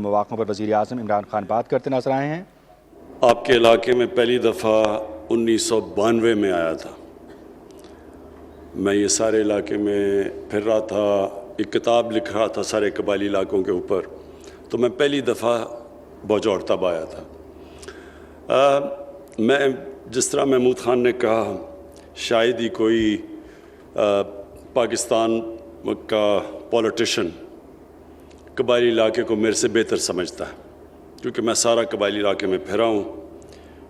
مواقع پر وزیر اعظم عمران خان بات کرتے نظر آئے ہیں۔ آپ کے علاقے میں پہلی دفعہ 1992 میں آیا تھا۔ میں یہ سارے علاقے میں پھر رہا تھا، ایک کتاب لکھ رہا تھا سارے قبائلی علاقوں کے اوپر، تو میں پہلی دفعہ بجوڑ تب آیا تھا۔ میں جس طرح محمود خان نے کہا، شاید ہی کوئی پاکستان کا پولیٹیشین قبائلی علاقے کو میرے سے بہتر سمجھتا ہے، کیونکہ میں سارا قبائلی علاقے میں پھرا ہوں،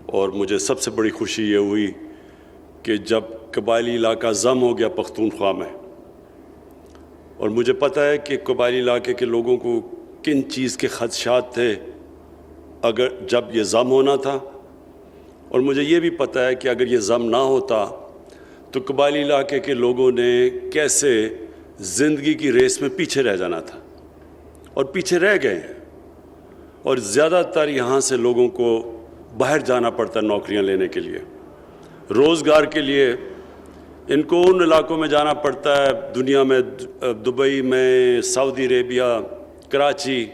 اور مجھے سب سے بڑی خوشی یہ ہوئی کہ جب قبائلی علاقہ ضم ہو گیا پختونخوا میں، اور مجھے پتہ ہے کہ قبائلی علاقے کے لوگوں کو کن چیز کے خدشات تھے اگر جب یہ ضم ہونا تھا، اور مجھے یہ بھی پتہ ہے کہ اگر یہ ضم نہ ہوتا تو قبائلی علاقے کے لوگوں نے کیسے زندگی کی ریس میں پیچھے رہ جانا تھا، اور پیچھے رہ گئے ہیں، اور زیادہ تر یہاں سے لوگوں کو باہر جانا پڑتا ہے نوکریاں لینے کے لیے، روزگار کے لیے ان کو ان علاقوں میں جانا پڑتا ہے دنیا میں، دبئی میں، سعودی عربیہ، کراچی،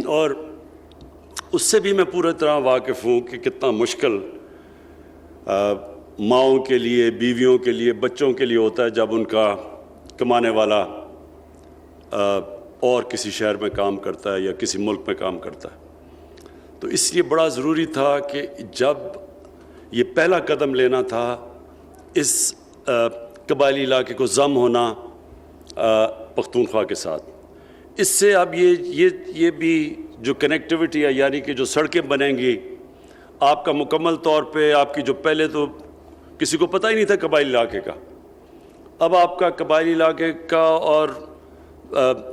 اور اس سے بھی میں پورے طرح واقف ہوں کہ کتنا مشکل ماؤں کے لیے، بیویوں کے لیے، بچوں کے لیے ہوتا ہے جب ان کا کمانے والا اور کسی شہر میں کام کرتا ہے یا کسی ملک میں کام کرتا ہے۔ تو اس لیے بڑا ضروری تھا کہ جب یہ پہلا قدم لینا تھا اس قبائلی علاقے کو ضم ہونا پختونخوا کے ساتھ، اس سے اب یہ بھی جو کنیکٹیوٹی ہے، یعنی کہ جو سڑکیں بنیں گی، آپ کا مکمل طور پہ آپ کی جو پہلے تو کسی کو پتہ ہی نہیں تھا قبائلی علاقے کا، اب آپ کا قبائلی علاقے کا اور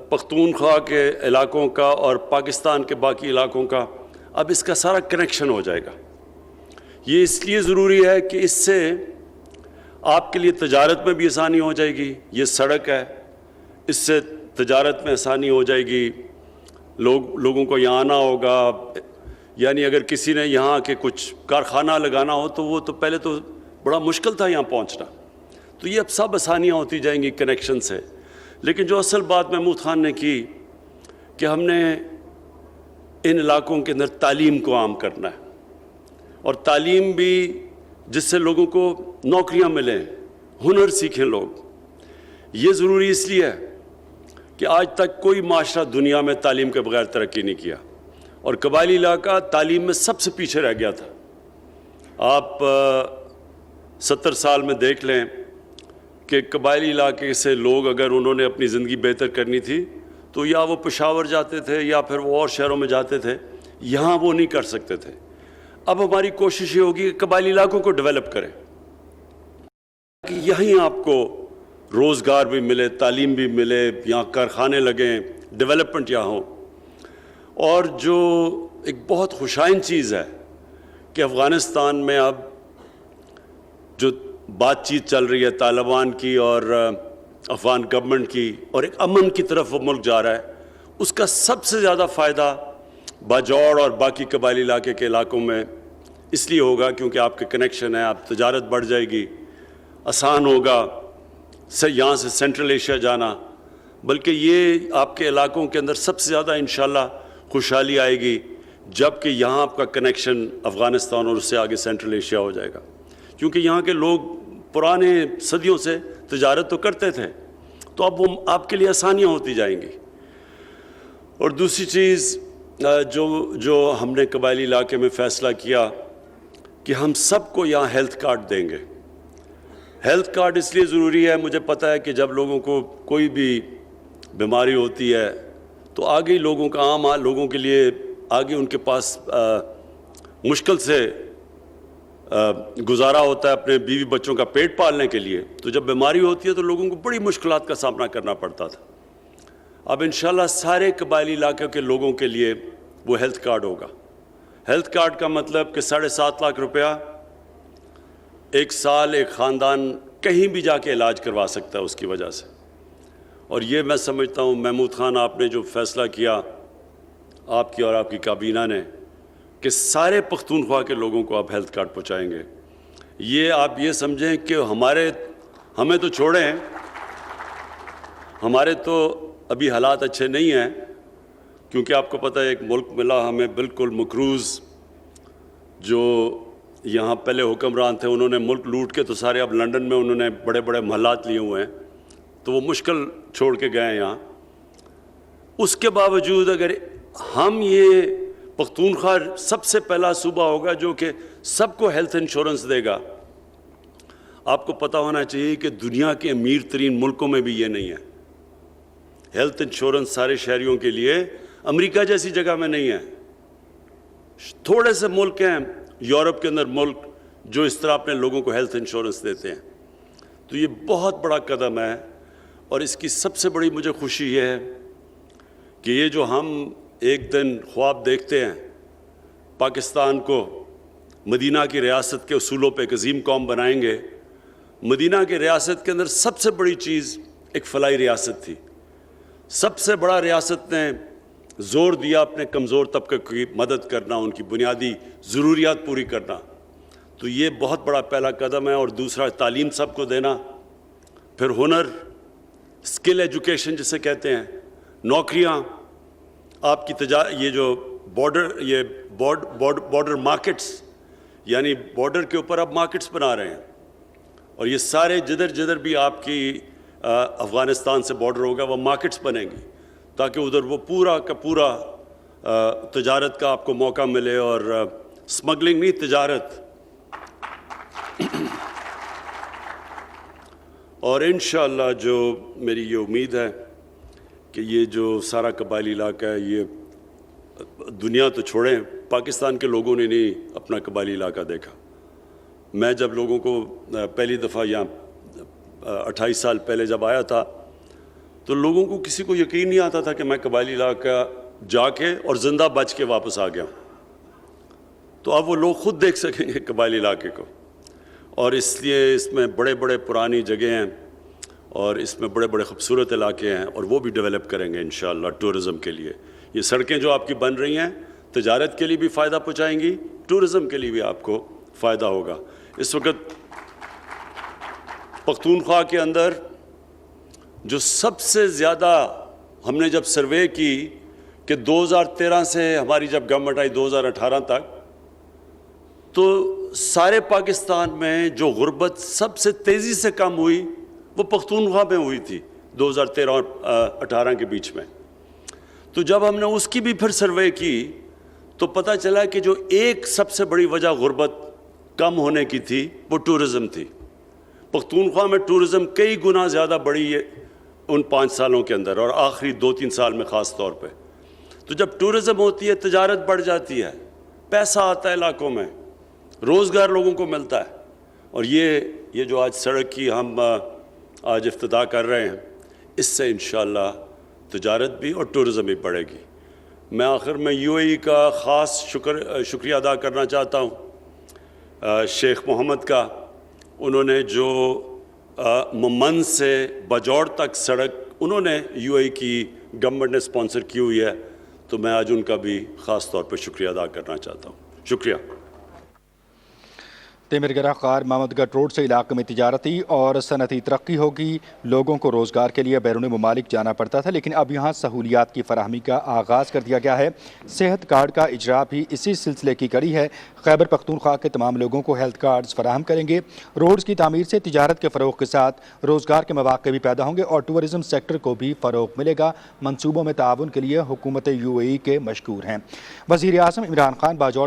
پختونخوا کے علاقوں کا اور پاکستان کے باقی علاقوں کا اب اس کا سارا کنیکشن ہو جائے گا۔ یہ اس لیے ضروری ہے کہ اس سے آپ کے لیے تجارت میں بھی آسانی ہو جائے گی، یہ سڑک ہے، اس سے تجارت میں آسانی ہو جائے گی، لوگوں کو یہاں آنا ہوگا، یعنی اگر کسی نے یہاں کے کچھ کارخانہ لگانا ہو تو وہ تو پہلے تو بڑا مشکل تھا یہاں پہنچنا، تو یہ اب سب آسانیاں ہوتی جائیں گی کنیکشن سے۔ لیکن جو اصل بات محمود خان نے کی کہ ہم نے ان علاقوں کے اندر تعلیم کو عام کرنا ہے، اور تعلیم بھی جس سے لوگوں کو نوکریاں ملیں، ہنر سیکھیں لوگ۔ یہ ضروری اس لیے ہے کہ آج تک کوئی معاشرہ دنیا میں تعلیم کے بغیر ترقی نہیں کیا، اور قبائلی علاقہ تعلیم میں سب سے پیچھے رہ گیا تھا۔ آپ 70 سال میں دیکھ لیں کہ قبائلی علاقے سے لوگ اگر انہوں نے اپنی زندگی بہتر کرنی تھی تو یا وہ پشاور جاتے تھے یا پھر وہ اور شہروں میں جاتے تھے، یہاں وہ نہیں کر سکتے تھے۔ اب ہماری کوشش یہ ہوگی کہ قبائلی علاقوں کو ڈیولپ کریں کہ یہیں آپ کو روزگار بھی ملے، تعلیم بھی ملے، یہاں کارخانے لگیں، ڈیولپمنٹ یہاں ہو۔ اور جو ایک بہت خوشائن چیز ہے کہ افغانستان میں اب جو بات چیت چل رہی ہے طالبان کی اور افغان گورنمنٹ کی، اور ایک امن کی طرف وہ ملک جا رہا ہے، اس کا سب سے زیادہ فائدہ باجوڑ اور باقی قبائلی علاقے کے علاقوں میں اس لیے ہوگا کیونکہ آپ کے کنیکشن ہے، آپ تجارت بڑھ جائے گی، آسان ہوگا یہاں سے سینٹرل ایشیا جانا، بلکہ یہ آپ کے علاقوں کے اندر سب سے زیادہ انشاءاللہ خوشحالی آئے گی جب کہ یہاں آپ کا کنیکشن افغانستان اور اس سے آگے سینٹرل ایشیا ہو جائے گا، کیونکہ یہاں کے لوگ پرانے صدیوں سے تجارت تو کرتے تھے، تو اب وہ آپ کے لیے آسانیاں ہوتی جائیں گی۔ اور دوسری چیز جو ہم نے قبائلی علاقے میں فیصلہ کیا کہ ہم سب کو یہاں ہیلتھ کارڈ دیں گے۔ ہیلتھ کارڈ اس لیے ضروری ہے، مجھے پتہ ہے کہ جب لوگوں کو کوئی بھی بیماری ہوتی ہے تو آگے لوگوں کا عام لوگوں کے لیے آگے ان کے پاس مشکل سے گزارا ہوتا ہے اپنے بیوی بچوں کا پیٹ پالنے کے لیے، تو جب بیماری ہوتی ہے تو لوگوں کو بڑی مشکلات کا سامنا کرنا پڑتا تھا۔ اب انشاءاللہ سارے قبائلی علاقوں کے لوگوں کے لیے وہ ہیلتھ کارڈ ہوگا۔ ہیلتھ کارڈ کا مطلب کہ 7.5 لاکھ روپیہ ایک سال ایک خاندان کہیں بھی جا کے علاج کروا سکتا ہے اس کی وجہ سے۔ اور یہ میں سمجھتا ہوں محمود خان آپ نے جو فیصلہ کیا، آپ کی اور آپ کی کابینہ نے، کہ سارے پختونخوا کے لوگوں کو آپ ہیلتھ کارڈ پہنچائیں گے، یہ آپ یہ سمجھیں کہ ہمیں تو چھوڑیں، ہمارے تو ابھی حالات اچھے نہیں ہیں کیونکہ آپ کو پتہ ہے ایک ملک ملا ہمیں بالکل مقروض، جو یہاں پہلے حکمران تھے انہوں نے ملک لوٹ کے تو سارے اب لنڈن میں انہوں نے بڑے بڑے محلات لیے ہوئے ہیں، تو وہ مشکل چھوڑ کے گئے ہیں یہاں۔ اس کے باوجود اگر ہم یہ پختونخوا سب سے پہلا صوبہ ہوگا جو کہ سب کو ہیلتھ انشورنس دے گا۔ آپ کو پتہ ہونا چاہیے کہ دنیا کے امیر ترین ملکوں میں بھی یہ نہیں ہے، ہیلتھ انشورنس سارے شہریوں کے لیے۔ امریکہ جیسی جگہ میں نہیں ہے، تھوڑے سے ملک ہیں یورپ کے اندر ملک جو اس طرح اپنے لوگوں کو ہیلتھ انشورنس دیتے ہیں۔ تو یہ بہت بڑا قدم ہے، اور اس کی سب سے بڑی مجھے خوشی یہ ہے کہ یہ جو ہم ایک دن خواب دیکھتے ہیں پاکستان کو مدینہ کی ریاست کے اصولوں پہ ایک عظیم قوم بنائیں گے، مدینہ کی ریاست کے اندر سب سے بڑی چیز ایک فلاحی ریاست تھی۔ سب سے بڑا ریاست نے زور دیا اپنے کمزور طبقے کی مدد کرنا، ان کی بنیادی ضروریات پوری کرنا۔ تو یہ بہت بڑا پہلا قدم ہے، اور دوسرا تعلیم سب کو دینا، پھر ہنر، اسکل ایجوکیشن جسے کہتے ہیں، نوکریاں، آپ کی یہ جو بارڈر مارکیٹس، یعنی بارڈر کے اوپر آپ مارکیٹس بنا رہے ہیں، اور یہ سارے جدھر بھی آپ کی افغانستان سے بارڈر ہوگا وہ مارکیٹس بنیں گی، تاکہ ادھر وہ پورا کا پورا تجارت کا آپ کو موقع ملے، اور سمگلنگ نہیں، تجارت۔ اور انشاءاللہ جو میری یہ امید ہے کہ یہ جو سارا قبائلی علاقہ ہے، یہ دنیا تو چھوڑیں، پاکستان کے لوگوں نے نہیں اپنا قبائلی علاقہ دیکھا۔ میں جب لوگوں کو پہلی دفعہ یہاں 28 سال پہلے جب آیا تھا تو لوگوں کو کسی کو یقین نہیں آتا تھا کہ میں قبائلی علاقہ جا کے اور زندہ بچ کے واپس آ گیا ہوں۔ تو اب وہ لوگ خود دیکھ سکیں گے قبائلی علاقے کو، اور اس لیے اس میں بڑے بڑے پرانی جگہیں ہیں، اور اس میں بڑے بڑے خوبصورت علاقے ہیں، اور وہ بھی ڈیولپ کریں گے انشاءاللہ ٹورزم کے لیے۔ یہ سڑکیں جو آپ کی بن رہی ہیں تجارت کے لیے بھی فائدہ پہنچائیں گی، ٹورزم کے لیے بھی آپ کو فائدہ ہوگا۔ اس وقت پختونخوا کے اندر جو سب سے زیادہ ہم نے جب سروے کی کہ 2013 سے ہماری جب گورنمنٹ آئی 2018 تک، تو سارے پاکستان میں جو غربت سب سے تیزی سے کم ہوئی وہ پختونخوا میں ہوئی تھی 2013 اور 18 کے بیچ میں۔ تو جب ہم نے اس کی بھی پھر سروے کی تو پتہ چلا کہ جو ایک سب سے بڑی وجہ غربت کم ہونے کی تھی وہ ٹورزم تھی۔ پختونخوا میں ٹورزم کئی گنا زیادہ بڑھی ہے ان 5 سالوں کے اندر، اور آخری 2-3 سال میں خاص طور پہ۔ تو جب ٹورزم ہوتی ہے تجارت بڑھ جاتی ہے، پیسہ آتا ہے علاقوں میں، روزگار لوگوں کو ملتا ہے، اور یہ جو آج سڑک کی ہم آج افتتاح کر رہے ہیں، اس سے انشاءاللہ تجارت بھی اور ٹورزم بھی بڑھے گی۔ میں آخر میں یو اے ای کا خاص شکریہ ادا کرنا چاہتا ہوں شیخ محمد کا۔ انہوں نے جو ممن سے بجوڑ تک سڑک انہوں نے یو اے ای کی گورنمنٹ نے اسپانسر کی ہوئی ہے، تو میں آج ان کا بھی خاص طور پر شکریہ ادا کرنا چاہتا ہوں۔ شکریہ۔ تعمیرگرہ خار محمد گڑھ روڈ سے علاقے میں تجارتی اور صنعتی ترقی ہوگی۔ لوگوں کو روزگار کے لیے بیرون ممالک جانا پڑتا تھا، لیکن اب یہاں سہولیات کی فراہمی کا آغاز کر دیا گیا ہے۔ صحت کارڈ کا اجرا بھی اسی سلسلے کی کڑی ہے۔ خیبر پختونخوا کے تمام لوگوں کو ہیلتھ کارڈز فراہم کریں گے۔ روڈز کی تعمیر سے تجارت کے فروغ کے ساتھ روزگار کے مواقع بھی پیدا ہوں گے اور ٹورزم سیکٹر کو بھی فروغ ملے گا۔ منصوبوں میں تعاون کے لیے حکومت یو اے ای کے مشکور ہیں۔ وزیر اعظم عمران خان باجوڑ